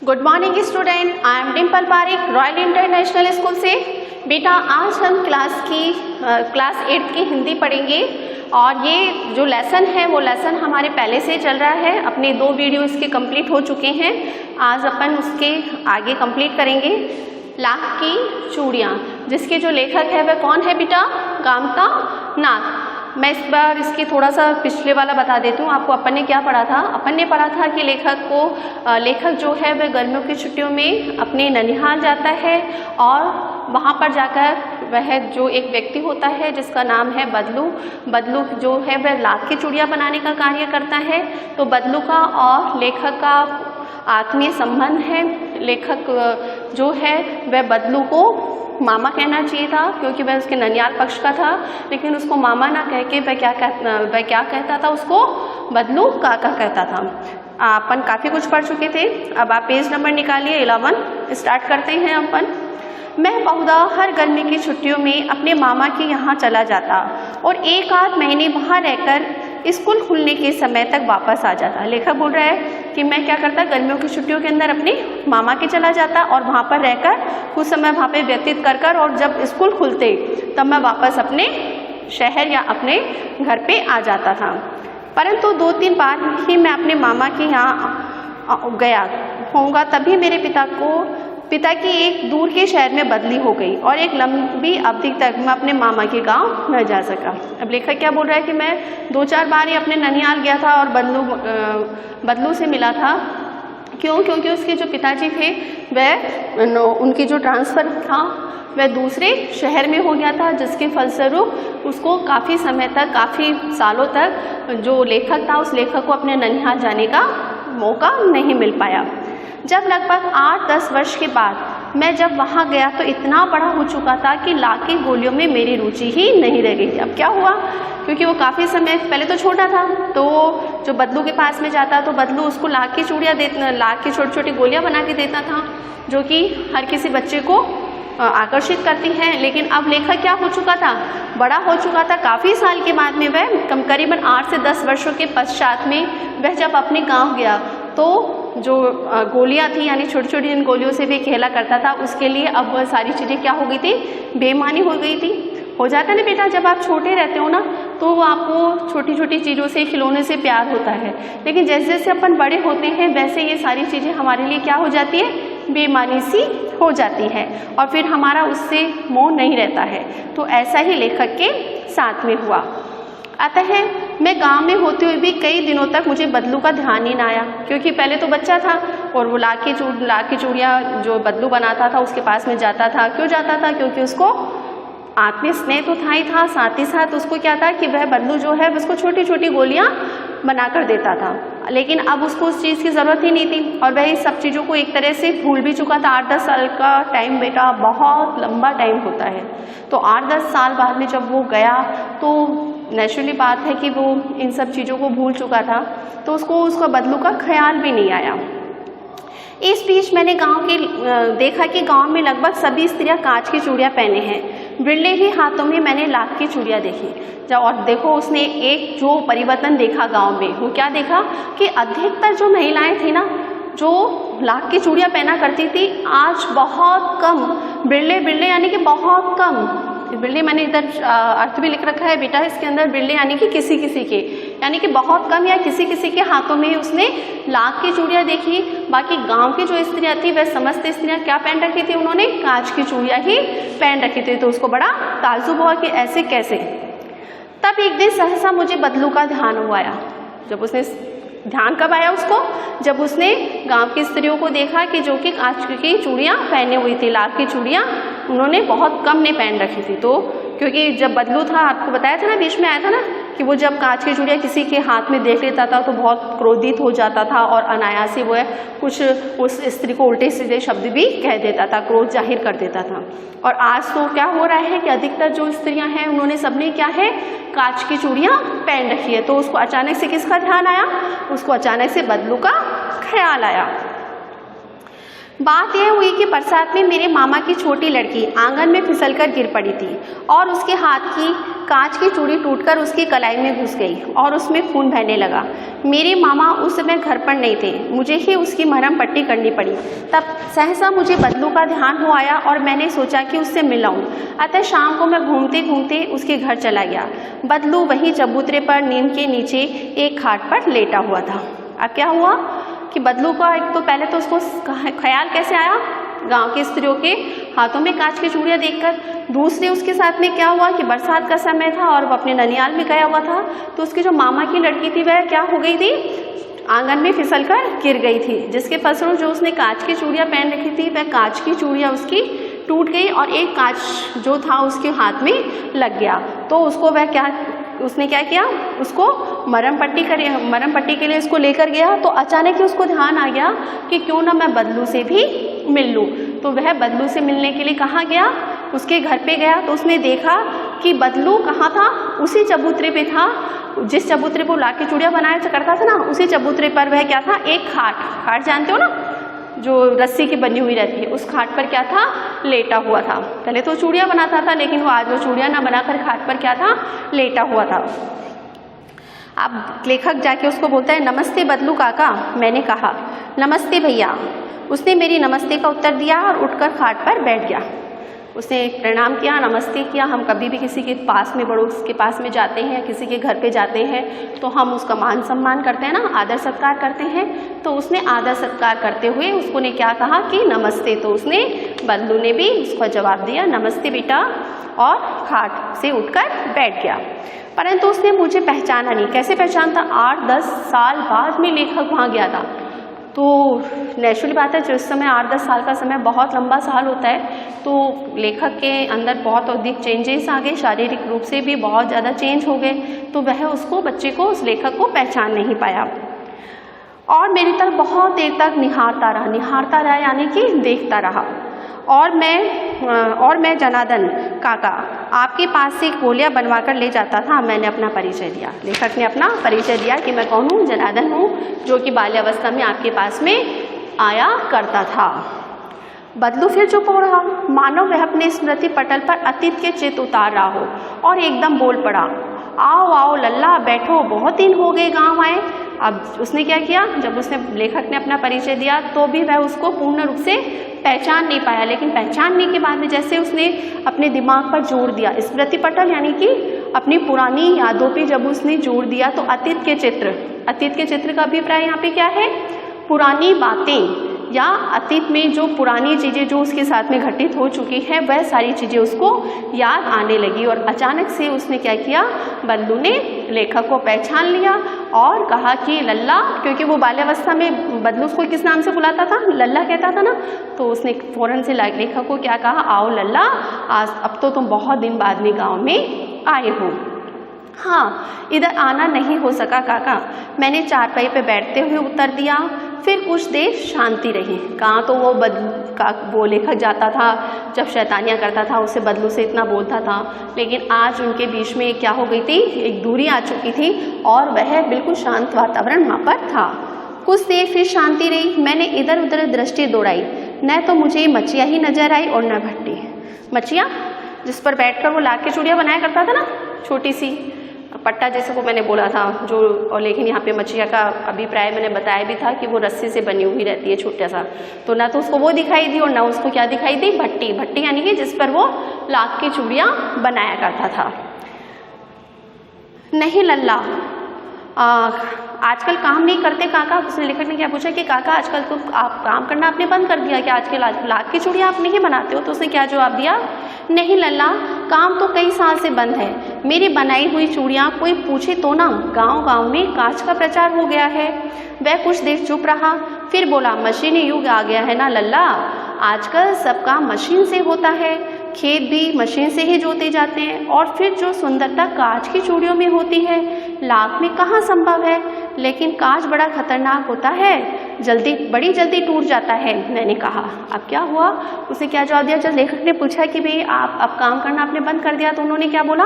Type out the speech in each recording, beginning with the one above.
Good morning student, I am Dimple Pareek, Royal International School से। बेटा आज हम क्लास 8 की हिंदी पढ़ेंगे और ये जो लेसन है वो लेसन हमारे पहले से चल रहा है। अपने 2 वीडियो इसके कंप्लीट हो चुके हैं। आज अपन उसके आगे कंप्लीट करेंगे। लाख की चूड़ियाँ, जिसके जो लेखक है वह कौन है बेटा? कामता नाथ। मैं इस बार इसकी थोड़ा सा पिछले वाला बता देती हूँ आपको। अपन ने क्या पढ़ा था? अपन ने पढ़ा था कि लेखक जो है वह गर्मियों की छुट्टियों में अपने ननिहाल जाता है और वहाँ पर जाकर वह जो एक व्यक्ति होता है जिसका नाम है बदलू जो है वह लाख की चूड़ियाँ बनाने का कार्य करता है। तो बदलू का और लेखक का आत्मीय संबंध है। लेखक जो है वह बदलू को मामा कहना चाहिए था क्योंकि वह उसके ननियाल पक्ष का था, लेकिन उसको मामा ना कह के वह क्या कहता था? उसको बदलू काका कहता था। अपन काफ़ी कुछ पढ़ चुके थे। अब आप पेज नंबर निकालिए 11। स्टार्ट करते हैं अपन। मैं बहुधा हर गर्मी की छुट्टियों में अपने मामा के यहाँ चला जाता और 1 आध महीने वहाँ रहकर स्कूल खुलने के समय तक वापस आ जाता। लेखक बोल रहा है कि मैं क्या करता, गर्मियों की छुट्टियों के अंदर अपने मामा के चला जाता और वहाँ पर रहकर कुछ समय वहाँ पे व्यतीत कर और जब स्कूल खुलते तब मैं वापस अपने शहर या अपने घर पे आ जाता था। परंतु 2-3 बार ही मैं अपने मामा के यहाँ गया होऊंगा, तभी मेरे पिता की एक दूर के शहर में बदली हो गई और एक लंबी अवधि तक मैं अपने मामा के गांव न जा सका। अब लेखक क्या बोल रहा है कि मैं 2-4 बार ही अपने ननिहाल गया था और बदलू से मिला था। क्यों? क्योंकि उसके जो पिताजी थे वह उनकी जो ट्रांसफ़र था वह दूसरे शहर में हो गया था, जिसके फलस्वरूप उसको काफ़ी समय तक, काफ़ी सालों तक जो लेखक था उस लेखक को अपने ननिहाल जाने का मौका नहीं मिल पाया। जब लगभग 8-10 वर्ष के बाद मैं जब वहाँ गया तो इतना बड़ा हो चुका था कि लाख की गोलियों में मेरी रुचि ही नहीं रह गई। अब क्या हुआ? क्योंकि वो काफ़ी समय पहले तो छोटा था, तो जो बदलू के पास में जाता तो बदलू उसको लाख की छोटी छोटी गोलियाँ बना के देता था, जो कि हर किसी बच्चे को आकर्षित करती हैं। लेकिन अब लेखक क्या हो चुका था? बड़ा हो चुका था। काफ़ी साल के बाद में वह करीबन 8 से 10 वर्षों के पश्चात में वह जब अपने गांव गया तो जो गोलियां थी, यानी छोटी छोटी जिन गोलियों से भी खेला करता था, उसके लिए अब वह सारी चीज़ें क्या हो गई थी? बेमानी हो गई थी। हो जाता है ना बेटा, जब आप छोटे रहते हो ना तो आपको छोटी छोटी चीज़ों से, खिलौने से प्यार होता है, लेकिन जैसे जैसे अपन बड़े होते हैं वैसे ये सारी चीज़ें हमारे लिए क्या हो जाती है? बेमानी सी हो जाती है और फिर हमारा उससे मोह नहीं रहता है। तो ऐसा ही लेखक के साथ में हुआ। अतः मैं गांव में होते हुए भी कई दिनों तक मुझे बदलू का ध्यान ही ना आया, क्योंकि पहले तो बच्चा था और वो लाख की चूड़ियाँ जो बदलू बनाता था उसके पास में जाता था। क्यों जाता था? क्योंकि उसको आत्मीय स्नेह तो था ही था, साथ ही साथ उसको क्या था कि वह बदलू जो है उसको छोटी छोटी गोलियाँ बनाकर देता था। लेकिन अब उसको उस चीज़ की ज़रूरत ही नहीं थी और वह इस सब चीज़ों को एक तरह से भूल भी चुका था। 8-10 साल का टाइम बेटा बहुत लंबा टाइम होता है। तो 8-10 साल बाद में जब वो गया तो नेचुरली बात है कि वो इन सब चीज़ों को भूल चुका था, तो उसका बदलू का ख्याल भी नहीं आया। इस बीच मैंने देखा कि गांव में लगभग सभी स्त्रियां कांच की चूड़ियां पहने हैं। बिरले ही हाथों में मैंने लाख की चूड़ियां देखी। और देखो उसने एक जो परिवर्तन देखा गांव में, वो क्या देखा कि अधिकतर जो महिलाएं थी ना जो लाख की चूड़ियां पहना करती थी, आज बहुत कम बिरले यानी कि बहुत कम। बिरले मैंने इधर अर्थ भी लिख रखा है बेटा इसके अंदर, बिरले यानी कि किसी के, यानी कि बहुत कम या किसी के हाथों में उसने लाख की चूड़ियाँ देखी। बाकी गांव की जो स्त्रियाँ थी वह समस्त स्त्रियाँ क्या पहन रखी थी? उन्होंने कांच की चूड़ियाँ ही पहन रखी थी। तो उसको बड़ा ताज्जुब हुआ कि ऐसे कैसे। तब एक दिन सहसा मुझे बदलू का ध्यान हुआ। जब उसने ध्यान कब आया उसको? जब उसने गांव की स्त्रियों को देखा कि जो कि कांच की चूड़ियाँ पहने हुई थी, लाख की चूड़ियाँ उन्होंने बहुत कम ने पहन रखी थी। तो क्योंकि जब बदलू था, आपको बताया था ना, बीच में आया था ना कि वो जब कांच की चूड़ियाँ किसी के हाथ में देख लेता था तो बहुत क्रोधित हो जाता था और अनायास ही वो कुछ उस स्त्री को उल्टे सीधे शब्द भी कह देता था, क्रोध जाहिर कर देता था। और आज तो क्या हो रहा है कि अधिकतर जो स्त्रियां हैं उन्होंने सबने क्या है? कांच की चूड़ियाँ पहन रखी है। तो उसको अचानक से किसका ध्यान आया? उसको अचानक से बदलू का ख्याल आया। बात यह हुई कि बरसात में मेरे मामा की छोटी लड़की आंगन में फिसलकर गिर पड़ी थी और उसके हाथ की कांच की चूड़ी टूटकर उसकी कलाई में घुस गई और उसमें खून बहने लगा। मेरे मामा उस समय घर पर नहीं थे, मुझे ही उसकी मरहम पट्टी करनी पड़ी। तब सहसा मुझे बदलू का ध्यान हो आया और मैंने सोचा कि उससे मिलाऊं। अतः शाम को मैं घूमते घूमते उसके घर चला गया। बदलू वहीं चबूतरे पर नीम के नीचे एक खाट पर लेटा हुआ था। अब क्या हुआ कि बदलू का एक तो पहले तो उसको ख्याल कैसे आया, गांव की स्त्रियों के हाथों में कांच की चूड़ियाँ देखकर। दूसरे उसके साथ में क्या हुआ कि बरसात का समय था और वो अपने ननियाल में गया हुआ था, तो उसकी जो मामा की लड़की थी वह क्या हो गई थी, आंगन में फिसलकर गिर गई थी, जिसके फलस्वरूप जो उसने कांच की चूड़ियाँ पहन रखी थी वह कांच की चूड़ियाँ उसकी टूट गई और एक कांच जो था उसके हाथ में लग गया। तो उसको वह उसने क्या किया, उसको मरहम पट्टी के लिए उसको लेकर गया। तो अचानक ही उसको ध्यान आ गया कि क्यों ना मैं बदलू से भी मिल लूँ। तो वह बदलू से मिलने के लिए कहाँ गया, उसके घर पे गया। तो उसने देखा कि बदलू कहाँ था, उसी चबूतरे पे था जिस चबूतरे पर लाके चूड़ियाँ बनाया करता था ना, उसी चबूतरे पर वह क्या था, एक खाट जानते हो ना जो रस्सी की बनी हुई रहती है, उस खाट पर क्या था, लेटा हुआ था। पहले तो चूड़ियाँ बनाता था लेकिन वो आज वो चूड़ियाँ ना बनाकर खाट पर क्या था, लेटा हुआ था। अब लेखक जाके उसको बोलता है, नमस्ते बदलू काका। मैंने कहा, नमस्ते भैया। उसने मेरी नमस्ते का उत्तर दिया और उठकर खाट पर बैठ गया। उसने प्रणाम किया, नमस्ते किया। हम कभी भी किसी के पास में, बड़ों के पास में जाते हैं, किसी के घर पे जाते हैं तो हम उसका मान सम्मान करते हैं ना, आदर सत्कार करते हैं। तो उसने आदर सत्कार करते हुए उसको ने क्या कहा कि नमस्ते। तो उसने, बदलू ने भी उसको जवाब दिया, नमस्ते बेटा, और खाट से उठकर बैठ गया। परंतु उसने मुझे पहचाना नहीं। कैसे पहचानता, 8-10 साल बाद में लेखक वहाँ गया था। तो नेचुरल बात है, जिस समय 8-10 साल का समय बहुत लंबा साल होता है, तो लेखक के अंदर बहुत अधिक चेंजेस आ गए, शारीरिक रूप से भी बहुत ज़्यादा चेंज हो गए। तो वह उसको, बच्चे को, उस लेखक को पहचान नहीं पाया और मेरी तरफ बहुत देर तक निहारता रहा यानी कि देखता रहा। और मैं जनार्दन काका आपके पास से गोलियां बनवा कर ले जाता था। मैंने अपना परिचय दिया। लेखक ने अपना परिचय दिया कि मैं कौन हूँ, जनार्दन हूँ, जो कि बाल्यावस्था में आपके पास में आया करता था। बदलू फिर चुप हो रहा, मानो वह अपने स्मृति पटल पर अतीत के चित्र उतार रहा हो, और एकदम बोल पड़ा, आओ आओ लल्ला बैठो, बहुत दिन हो गए गांव आए। अब उसने क्या किया, जब उसने, लेखक ने अपना परिचय दिया तो भी वह उसको पूर्ण रूप से पहचान नहीं पाया, लेकिन पहचानने के बाद में जैसे उसने अपने दिमाग पर जोर दिया, स्मृति पटल यानी कि अपनी पुरानी यादों पे जब उसने जोर दिया, तो अतीत के चित्र का अभिप्राय यहाँ पे क्या है, पुरानी बातें या अतीत में जो पुरानी चीज़ें जो उसके साथ में घटित हो चुकी है, वह सारी चीज़ें उसको याद आने लगी। और अचानक से उसने क्या किया, बदलू ने लेखक को पहचान लिया और कहा कि लल्ला, क्योंकि वो बाल्यावस्था में बदलू उसको किस नाम से बुलाता था, लल्ला कहता था ना, तो उसने फौरन से लेखक को क्या कहा, आओ लल्ला, आज अब तो तुम बहुत दिन बाद में गाँव में आए हो। हाँ, इधर आना नहीं हो सका काका, मैंने चारपाई पे बैठते हुए उत्तर दिया। फिर कुछ देर शांति रही। कहाँ तो वो लेखक जाता था, जब शैतानियाँ करता था, उससे बदलू से इतना बोलता था, लेकिन आज उनके बीच में क्या हो गई थी, एक दूरी आ चुकी थी और वह बिल्कुल शांत वातावरण वहाँ पर था। कुछ देर फिर शांति रही। मैंने इधर उधर दृष्टि दौड़ाई, न तो मुझे मछिया ही नजर आई और न भट्टी। मछिया जिस पर बैठकर वो लाख की चूड़ियाँ बनाया करता था ना, छोटी सी पट्टा जैसे को मैंने बोला था जो, और लेकिन यहाँ पे मछिया का अभिप्राय मैंने बताया भी था कि वो रस्सी से बनी हुई रहती है छोटा सा, तो ना तो उसको वो दिखाई दी और ना उसको क्या दिखाई दी, भट्टी यानी कि जिस पर वो लाख की चूड़ियाँ बनाया करता था। नहीं लल्ला, आजकल काम नहीं करते काका। उसने लेखक ने क्या पूछा कि काका आजकल तो आप काम करना आपने बंद कर दिया, क्या आजकल लाख की चूड़ियाँ आप नहीं बनाते हो? तो उसने क्या जवाब दिया, नहीं लल्ला, काम तो कई साल से बंद है। मेरी बनाई हुई चूड़ियाँ कोई पूछे तो ना, गांव में कांच का प्रचार हो गया है। वह कुछ देर चुप रहा, फिर बोला, मशीनी युग आ गया है ना लल्ला, आजकल सब काम मशीन से होता है, खेत भी मशीन से ही जोते जाते हैं, और फिर जो सुंदरता कांच की चूड़ियों में होती है लाख में कहाँ संभव है। लेकिन कांच बड़ा खतरनाक होता है, बड़ी जल्दी टूट जाता है। मैंने कहा, अब क्या हुआ? उसे क्या जवाब दिया? जब लेखक ने पूछा कि भाई आप अब काम करना आपने बंद कर दिया, तो उन्होंने क्या बोला,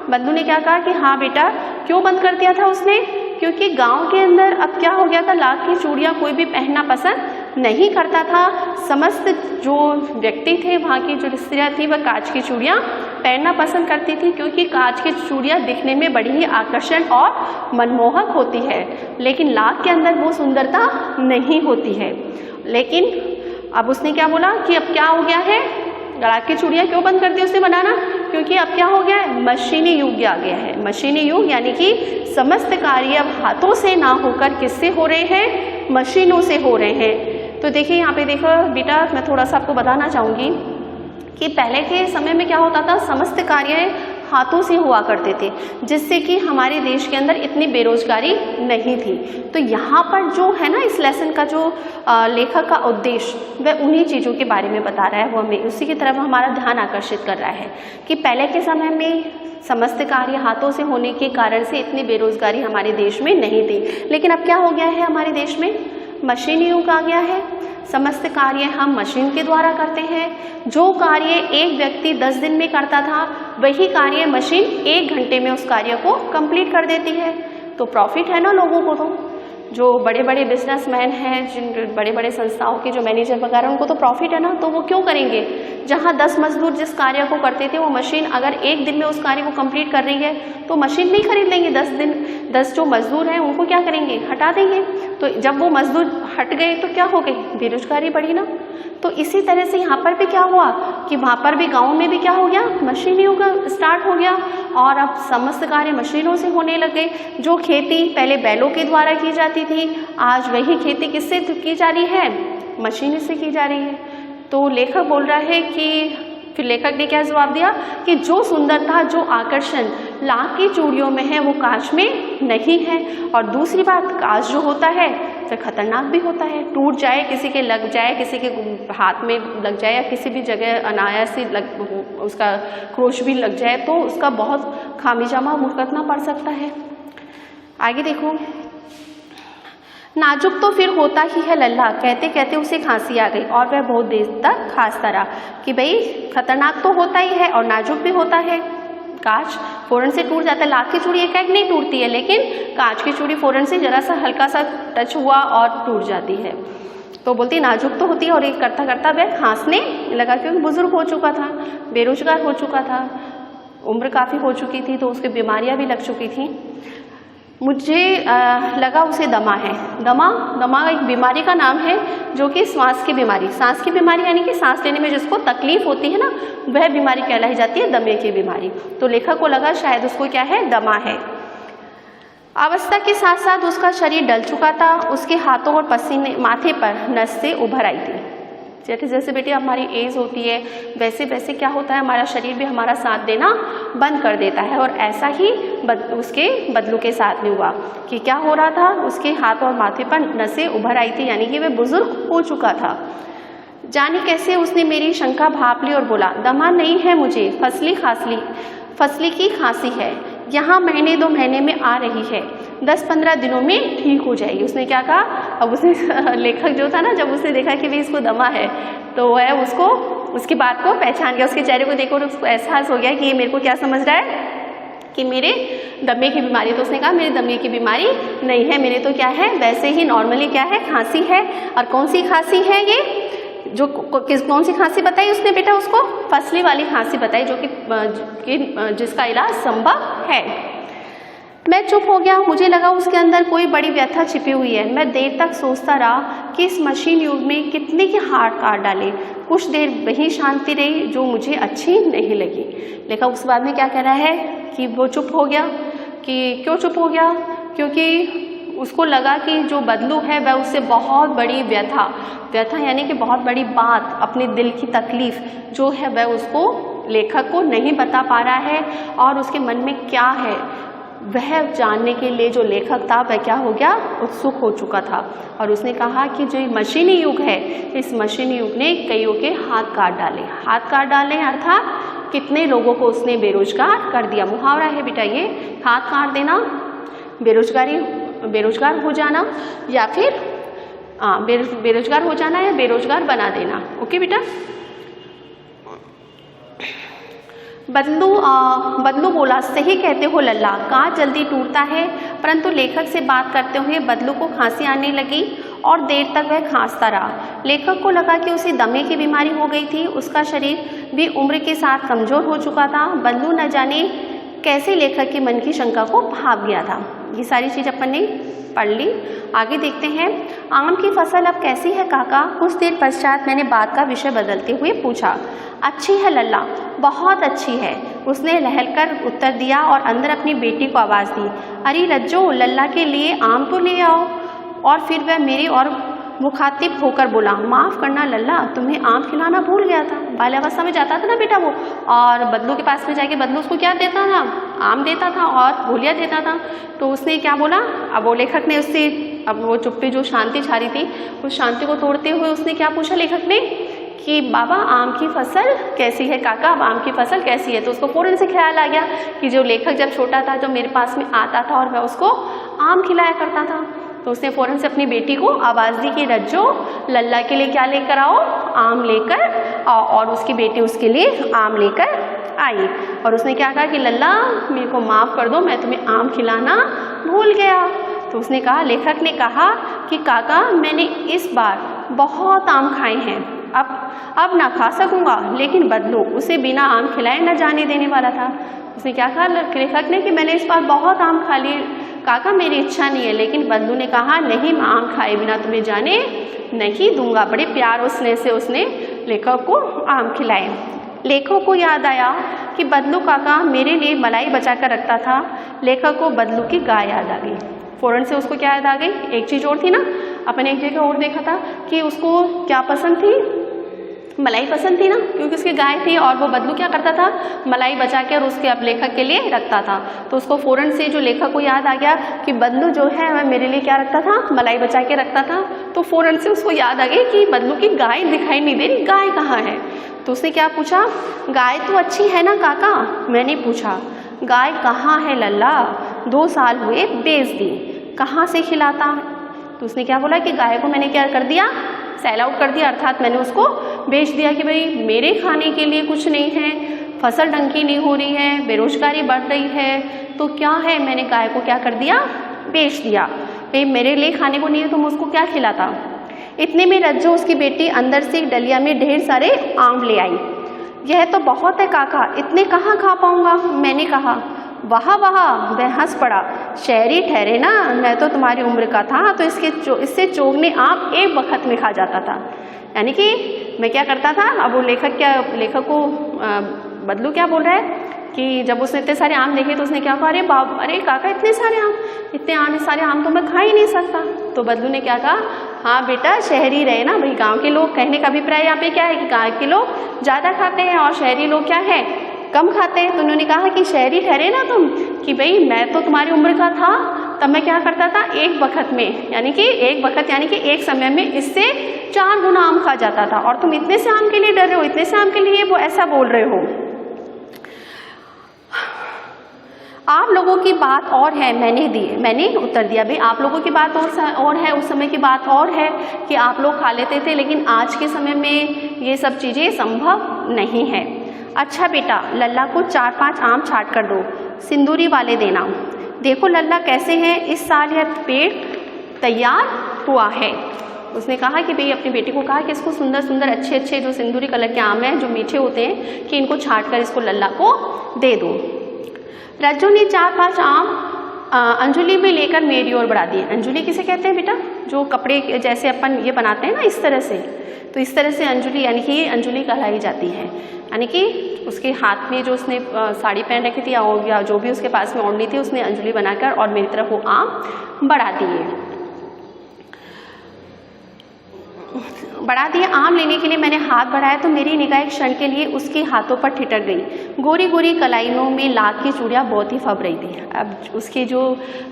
बंधु ने क्या कहा कि हाँ बेटा, क्यों बंद कर दिया था उसने? क्योंकि गांव के अंदर अब क्या हो गया था, लाख की चूड़ियाँ कोई भी पहनना पसंद नहीं करता था। समस्त जो व्यक्ति थे, वहाँ की जो स्त्रियाँ थी, वह कांच की चूड़ियाँ पहनना पसंद करती थी, क्योंकि कांच की चूड़ियाँ दिखने में बड़ी ही आकर्षण और मनमोहक होती है, लेकिन लाख के अंदर वो सुंदरता नहीं होती है। लेकिन अब उसने क्या बोला कि अब क्या हो गया है, कांच की चूड़ियाँ क्यों बंद कर दी उसने बनाना, क्योंकि अब क्या हो गया है, मशीनी युग आ गया है। मशीनी युग यानी कि समस्त कार्य अब हाथों से ना होकर किससे हो रहे हैं, मशीनों से हो रहे हैं। तो देखिए यहाँ पे देखो बेटा, मैं थोड़ा सा आपको बताना चाहूँगी कि पहले के समय में क्या होता था, समस्त कार्य हाथों से हुआ करते थे, जिससे कि हमारे देश के अंदर इतनी बेरोजगारी नहीं थी। तो यहाँ पर जो है ना, इस लेसन का जो लेखक का उद्देश्य वह उन्हीं चीज़ों के बारे में बता रहा है, वो हमें उसी की तरफ हमारा ध्यान आकर्षित कर रहा है कि पहले के समय में समस्त कार्य हाथों से होने के कारण से इतनी बेरोजगारी हमारे देश में नहीं थी। लेकिन अब क्या हो गया है, हमारे देश में मशीनी युग आ गया है, समस्त कार्य हम मशीन के द्वारा करते हैं। जो कार्य एक व्यक्ति 10 दिन में करता था, वही कार्य मशीन 1 घंटे में उस कार्य को कंप्लीट कर देती है। तो प्रॉफिट है ना लोगों को, तो जो बड़े बड़े बिजनेसमैन हैं, जिन बड़े बड़े संस्थाओं के जो मैनेजर वगैरह, उनको तो प्रॉफिट है ना, तो वो क्यों करेंगे। जहाँ 10 मजदूर जिस कार्य को करते थे, वो मशीन अगर 1 दिन में उस कार्य को कंप्लीट कर रही है, तो मशीन नहीं खरीद लेंगे। 10 जो मजदूर हैं उनको क्या करेंगे, हटा देंगे। तो जब वो मजदूर हट गए तो क्या हो गई, बेरोजगारी बढ़ी ना। तो इसी तरह से यहाँ पर भी क्या हुआ कि वहाँ पर भी गाँव में भी क्या हो गया, मशीनी युग स्टार्ट हो गया और अब समस्त कार्य मशीनों से होने लगे। जो खेती पहले बैलों के द्वारा की जाती थी, आज वही खेती किससे की जा रही है, मशीन से की जा रही है। तो लेखक बोल रहा है कि, फिर लेखक ने क्या जवाब दिया कि जो सुंदरता, जो आकर्षण लाख की चूड़ियों में है, वो कांच में नहीं है। और दूसरी बात, कांच जो होता है फिर खतरनाक भी होता है, टूट जाए, किसी के लग जाए, किसी के हाथ में लग जाए, या किसी भी जगह अनायास से उसका क्रोच भी लग जाए, तो उसका बहुत खामिजामा भुगतना पड़ सकता है। आगे देखो, नाजुक तो फिर होता ही है लल्ला, कहते कहते उसे खांसी आ गई और वह बहुत देर तक खांसता रहा। कि भाई खतरनाक तो होता ही है और नाजुक भी होता है। कांच फौरन से टूट जाता है, लाख की चूड़ी एक नहीं टूटती है, लेकिन कांच की चूड़ी फौरन से जरा सा हल्का सा टच हुआ और टूट जाती है। तो बोलती नाजुक तो होती है, और ये करता करता वह खांसने लगा, क्योंकि बुजुर्ग हो चुका था, बेरोजगार हो चुका था, उम्र काफ़ी हो चुकी थी, तो उसकी बीमारियाँ भी लग चुकी थी। मुझे लगा उसे दमा है। दमा एक बीमारी का नाम है, जो कि सांस की बीमारी यानी कि सांस लेने में जिसको तकलीफ होती है ना, वह बीमारी कहलाई जाती है दमे की बीमारी। तो लेखक को लगा शायद उसको क्या है, दमा है। अवस्था के साथ साथ उसका शरीर डल चुका था, उसके हाथों और पसीने माथे पर नस से उभर आई थी। जैसे जैसे बेटी हमारी एज होती है, वैसे वैसे क्या होता है, हमारा शरीर भी हमारा साथ देना बंद कर देता है। और ऐसा ही उसके बदलू के साथ में हुआ कि क्या हो रहा था, उसके हाथ और माथे पर नसें उभर आई थी, यानी कि वह बुजुर्ग हो चुका था। जाने कैसे उसने मेरी शंका भाप ली और बोला, दमा नहीं है मुझे, फसली की खांसी है, यहाँ महीने 2 महीने में आ रही है, 10-15 दिनों में ठीक हो जाएगी। उसने क्या कहा, अब उसने लेखक जो था ना, जब उसने देखा कि भाई इसको दमा है, तो वह उसको उसकी बात को पहचान गया, उसके चेहरे को देखो, उसको एहसास हो गया कि ये मेरे को क्या समझ रहा है कि मेरे दमे की बीमारी। तो उसने कहा मेरे दमे की बीमारी नहीं है, मेरे तो क्या है, वैसे ही नॉर्मली क्या है, खांसी है। और कौन सी खांसी है ये, जो कौन सी खांसी बताई उसने बेटा, उसको फसली वाली खांसी बताई, जो कि जिसका इलाज संभव है। मैं चुप हो गया, मुझे लगा उसके अंदर कोई बड़ी व्यथा छिपी हुई है। मैं देर तक सोचता रहा कि इस मशीन युग में कितने के हाथ काट डाले। कुछ देर वही शांति रही जो मुझे अच्छी नहीं लगी। लेकिन उस बाद में क्या कह रहा है कि वो चुप हो गया। कि क्यों चुप हो गया, क्योंकि उसको लगा कि जो बदलू है वह उससे बहुत बड़ी व्यथा यानी कि बहुत बड़ी बात, अपने दिल की तकलीफ जो है वह उसको लेखक को नहीं बता पा रहा है, और उसके मन में क्या है वह जानने के लिए जो लेखक था वह क्या हो गया, उत्सुक हो चुका था। और उसने कहा कि जो मशीनी युग है, इस मशीनी युग ने कईयों के हाथ काट डाले अर्थात कितने लोगों को उसने बेरोजगार कर दिया। मुहावरा है बेटा ये, हाथ काट देना, बेरोजगार हो जाना, या फिर बेरोजगार हो जाना या बेरोजगार बना देना। ओके बेटा। बदलू बोला, सही कहते हो लल्ला, कांच जल्दी टूटता है। परंतु लेखक से बात करते हुए बदलू को खांसी आने लगी और देर तक वह खांसता रहा। लेखक को लगा कि उसे दमे की बीमारी हो गई थी, उसका शरीर भी उम्र के साथ कमज़ोर हो चुका था। बल्लू न जाने कैसे लेखक के मन की शंका को भाग गया था। ये सारी चीज़ अपन ने पढ़ ली। आगे देखते हैं। आम की फसल अब कैसी है काका? कुछ देर पश्चात मैंने बात का विषय बदलते हुए पूछा। अच्छी है लल्ला, बहुत अच्छी है, उसने लहलकर उत्तर दिया और अंदर अपनी बेटी को आवाज़ दी। अरे रज्जो, लल्ला के लिए आम तो ले आओ। और फिर वह मेरी और मुखातिब होकर बोला, माफ़ करना लल्ला, तुम्हें आम खिलाना भूल गया था। बाल्यावस्था में जाता था ना बेटा वो, और बदलू के पास में जाके बदलू उसको क्या देता था? आम देता था और गोलियाँ देता था। तो उसने क्या बोला? अब वो लेखक ने उससे, अब वो चुप्पी जो शांति छा रही थी, उस शांति को तोड़ते हुए उसने क्या पूछा लेखक ने कि बाबा आम की फसल कैसी है काका? अब आम की फसल कैसी है? तो उसको फ़ौरन से ख्याल आ गया कि जो लेखक जब छोटा था, जो मेरे पास में आता था और मैं उसको आम खिलाया करता था। तो उसने फ़ौरन से अपनी बेटी को आवाज़ दी कि रज्जो, लल्ला के लिए क्या लेकर आओ? आम लेकर आओ। और उसकी बेटी उसके लिए आम लेकर आई। और उसने क्या कहा कि लल्ला मेरे को माफ़ कर दो, मैं तुम्हें आम खिलाना भूल गया। तो उसने कहा, लेखक ने कहा कि काका मैंने इस बार बहुत आम खाए हैं, अब ना खा सकूँगा, लेकिन बदलू उसे बिना आम खिलाए न जाने देने वाला था। उसने क्या कहा लेखक ने कि मैंने इस बार बहुत आम खा लिए काका, मेरी इच्छा नहीं है। लेकिन बदलू ने कहा, नहीं, मैं आम खाए बिना तुम्हें जाने नहीं दूंगा। बड़े प्यार और स्नेह से उसने लेखक को आम खिलाए। लेखक को याद आया कि बदलू काका मेरे लिए मलाई बचा कर रखता था। लेखक को बदलू की गाय याद आ गई। फ़ौरन से उसको क्या याद आ गई? एक चीज़ और थी ना, अपन एक जगह और देखा था कि उसको क्या पसंद थी? मलाई पसंद थी ना, क्योंकि उसकी गाय थी और वो बदलू क्या करता था? मलाई बचा के और उसके अब लेखक के लिए रखता था। तो उसको फ़ौरन से जो लेखक को याद आ गया कि बदलू जो है वह मेरे लिए क्या रखता था? मलाई बचा के रखता था। तो फ़ौरन से उसको याद आ गई कि बदलू की गाय दिखाई नहीं दे रही, गाय कहाँ है? तो उसने क्या पूछा? गाय तो अच्छी है ना काका? मैंने पूछा, गाय कहाँ है लल्ला? 2 साल हुए बेच दी, कहाँ से खिलाता? तो उसने क्या बोला कि गाय को मैंने क्या कर दिया? सेल आउट कर दिया, अर्थात मैंने उसको बेच दिया कि भाई मेरे खाने के लिए कुछ नहीं है, फसल ढंग की नहीं हो रही है, बेरोजगारी बढ़ रही है, तो क्या है, मैंने गाय को क्या कर दिया? बेच दिया। भाई मेरे लिए खाने को नहीं है तो मैं उसको क्या खिलाता? इतने में रज्जो उसकी बेटी अंदर से एक डलिया में ढेर सारे आम ले आई। यह तो बहुत है काका, इतने कहाँ खा पाऊँगा? मैंने कहा। वाह वाह, वह हंस पड़ा। शहरी ठहरे ना, मैं तो तुम्हारी उम्र का था तो इससे चोगने आम एक वक्त में खा जाता था। यानी कि मैं क्या करता था? अब वो लेखक को बदलू क्या बोल रहा है कि जब उसने इतने सारे आम देखे तो उसने क्या कहा? अरे काका इतने सारे आम तो मैं खा ही नहीं सकता। तो बदलू ने क्या कहा? हाँ बेटा, शहरी रहे ना भाई, गांव के लोग, कहने का अभिप्राय यहाँ पे क्या है कि गांव के लोग ज़्यादा खाते हैं और शहरी लोग क्या है, कम खाते हैं। तो उन्होंने कहा कि शहरी ठहरे ना तुम, कि भाई मैं तो तुम्हारी उम्र का था तब मैं क्या करता था? एक वक्त में, यानी कि एक समय में इससे 4 गुना आम खा जाता था, और तुम इतने से आम के लिए डर रहे हो, इतने से आम के लिए वो ऐसा बोल रहे हो। आप लोगों की बात और है, मैंने उत्तर दिया। भाई आप लोगों की बात और है, उस समय की बात और है कि आप लोग खा लेते थे, लेकिन आज के समय में ये सब चीज़ें संभव नहीं है। अच्छा बेटा, लल्ला को 4-5 आम छाट कर दो, सिंदूरी वाले देना। देखो लल्ला कैसे हैं, इस साल यह पेड़ तैयार हुआ है। उसने कहा कि भाई अपनी बेटी को कहा कि इसको सुंदर सुंदर अच्छे अच्छे जो सिंदूरी कलर के आम हैं, जो मीठे होते हैं, कि इनको छाट कर इसको लल्ला को दे दो। रज्जू ने 4-5 आम अंजुली में लेकर मेरी ओर बढ़ा दिए। अंजुली किसे कहते हैं बेटा? जो कपड़े जैसे अपन ये बनाते हैं ना, इस तरह से, तो इस तरह से अंजुली, यानी कि अंजुली कहलाई जाती है। यानी कि उसके हाथ में जो उसने साड़ी पहन रखी थी या जो भी उसके पास में ओढ़नी थी, उसने अंजुली बनाकर और मेरी तरफ वो आम बढ़ा दिए। आम लेने के लिए मैंने हाथ बढ़ाया तो मेरी निगाह एक क्षण के लिए उसके हाथों पर ठिठक गई। गोरी गोरी कलाइनों में लाख की चूड़ियाँ बहुत ही फब रही थी। अब उसके जो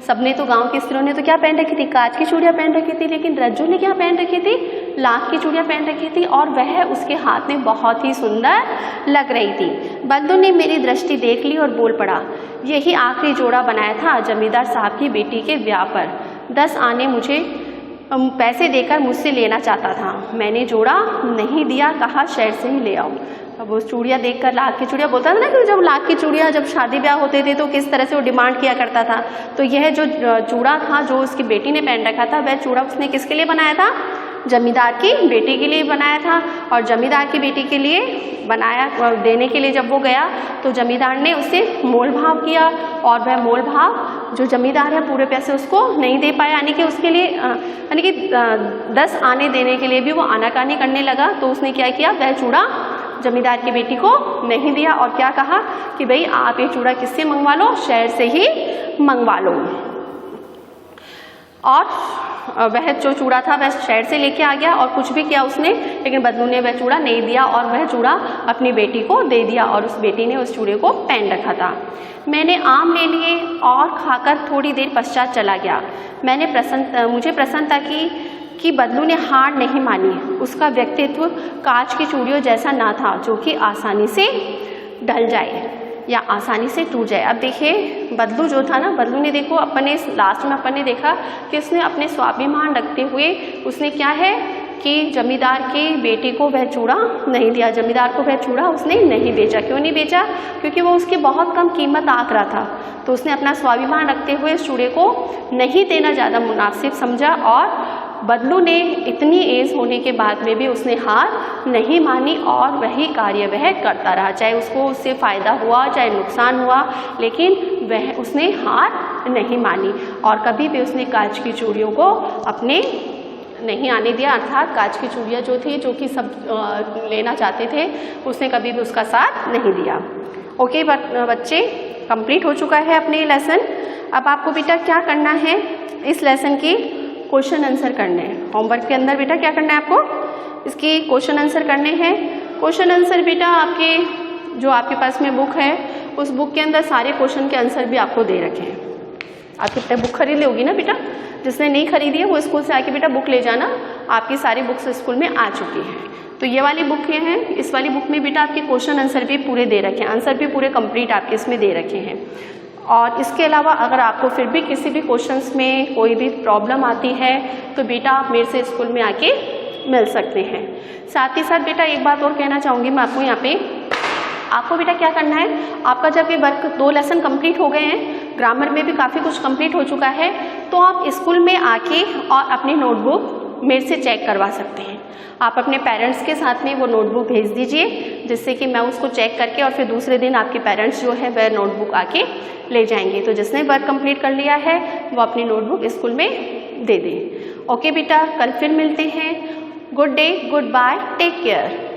सबने तो, गांव की स्त्रियों ने तो क्या पहन रखी थी? कांच की चूड़ियाँ पहन रखी थी, लेकिन रज्जू ने क्या पहन रखी थी? लाख की चूड़ियाँ पहन रखी थी, और वह उसके हाथ में बहुत ही सुंदर लग रही थी। बंधु ने मेरी दृष्टि देख ली और बोल पड़ा, यही आखिरी जोड़ा बनाया था जमींदार साहब की बेटी के ब्याह पर। 10 आने मुझे पैसे देकर मुझसे लेना चाहता था, मैंने जोड़ा नहीं दिया, कहा शहर से ही ले आओ। अब वो चूड़ियाँ देखकर, लाख की चूड़ियाँ बोलता था ना कि जब लाख की चूड़ियाँ जब शादी ब्याह होते थे तो किस तरह से वो डिमांड किया करता था। तो यह जो चूड़ा था जो उसकी बेटी ने पहन रखा था, वह चूड़ा उसने किसके लिए बनाया था? जमींदार की बेटी के लिए बनाया था। और जमींदार की बेटी के लिए बनाया, देने के लिए जब वो गया तो जमींदार ने उससे मोल भाव किया, और वह मोल भाव जो जमींदार है पूरे पैसे उसको नहीं दे पाया, यानी कि उसके लिए 10 आने देने के लिए भी वो आनाकानी करने लगा। तो उसने क्या किया? वह चूड़ा जमींदार की बेटी को नहीं दिया और क्या कहा कि भाई आप ये चूड़ा किससे मंगवा लो? शहर से ही मंगवा लो। और वह जो चूड़ा था वह शहर से लेके आ गया और कुछ भी किया उसने, लेकिन बदलू ने वह चूड़ा नहीं दिया और वह चूड़ा अपनी बेटी को दे दिया और उस बेटी ने उस चूड़े को पहन रखा था। मैंने आम ले लिए और खाकर थोड़ी देर पश्चात चला गया। मुझे प्रसन्नता कि बदलू ने हार नहीं मानी। उसका व्यक्तित्व कांच की चूड़ियों जैसा ना था जो कि आसानी से ढल जाए या आसानी से टूट जाए। अब देखिए बदलू जो था ना, बदलू ने देखो अपने लास्ट में अपन ने देखा कि उसने अपने स्वाभिमान रखते हुए उसने क्या है कि जमींदार की बेटी को वह चूड़ा नहीं दिया, जमींदार को वह चूड़ा उसने नहीं बेचा। क्यों नहीं बेचा? क्योंकि वो उसकी बहुत कम कीमत आंक रहा था। तो उसने अपना स्वाभिमान रखते हुए इस चूड़े को नहीं देना ज़्यादा मुनासिब समझा और बदलू ने इतनी एज होने के बाद में भी उसने हार नहीं मानी और वही कार्य वह करता रहा, चाहे उसको उससे फ़ायदा हुआ चाहे नुकसान हुआ, लेकिन वह उसने हार नहीं मानी और कभी भी उसने कांच की चूड़ियों को अपने नहीं आने दिया। अर्थात कांच की चूड़ियाँ जो थी, जो कि सब लेना चाहते थे, उसने कभी भी उसका साथ नहीं दिया। ओके बच्चे, कंप्लीट हो चुका है अपने लेसन। अब आपको बेटा क्या करना है? इस लेसन की क्वेश्चन आंसर करने हैं। होमवर्क के अंदर बेटा क्या करना है आपको? इसकी क्वेश्चन आंसर करने हैं। क्वेश्चन आंसर बेटा आपके जो आपके पास में बुक है उस बुक के अंदर सारे क्वेश्चन के आंसर भी आपको दे रखे हैं। आपकी बुक खरीद होगी ना बेटा? जिसने नहीं खरीदी है वो स्कूल से आके बेटा बुक ले जाना, आपकी सारी बुक्स स्कूल में आ चुकी हैं। तो ये वाली बुक हैं, इस वाली बुक में बेटा आपके क्वेश्चन आंसर भी पूरे दे रखे हैं, आंसर भी पूरे कंप्लीट आपके इसमें दे रखे हैं। और इसके अलावा अगर आपको फिर भी किसी भी क्वेश्चंस में कोई भी प्रॉब्लम आती है तो बेटा आप मेरे से स्कूल में आके मिल सकते हैं। साथ ही साथ बेटा एक बात और कहना चाहूँगी मैं आपको यहाँ पे, आपको बेटा क्या करना है, आपका जब ये वर्क 2 लेसन कंप्लीट हो गए हैं, ग्रामर में भी काफ़ी कुछ कंप्लीट हो चुका है, तो आप स्कूल में आके और अपनी नोटबुक मेरे से चेक करवा सकते हैं। आप अपने पेरेंट्स के साथ में वो नोटबुक भेज दीजिए, जिससे कि मैं उसको चेक करके और फिर दूसरे दिन आपके पेरेंट्स जो है वह नोटबुक आके ले जाएंगे। तो जिसने वर्क कंप्लीट कर लिया है वो अपनी नोटबुक स्कूल में दे दें। ओके बेटा, कल फिर मिलते हैं। Good day, goodbye, take care.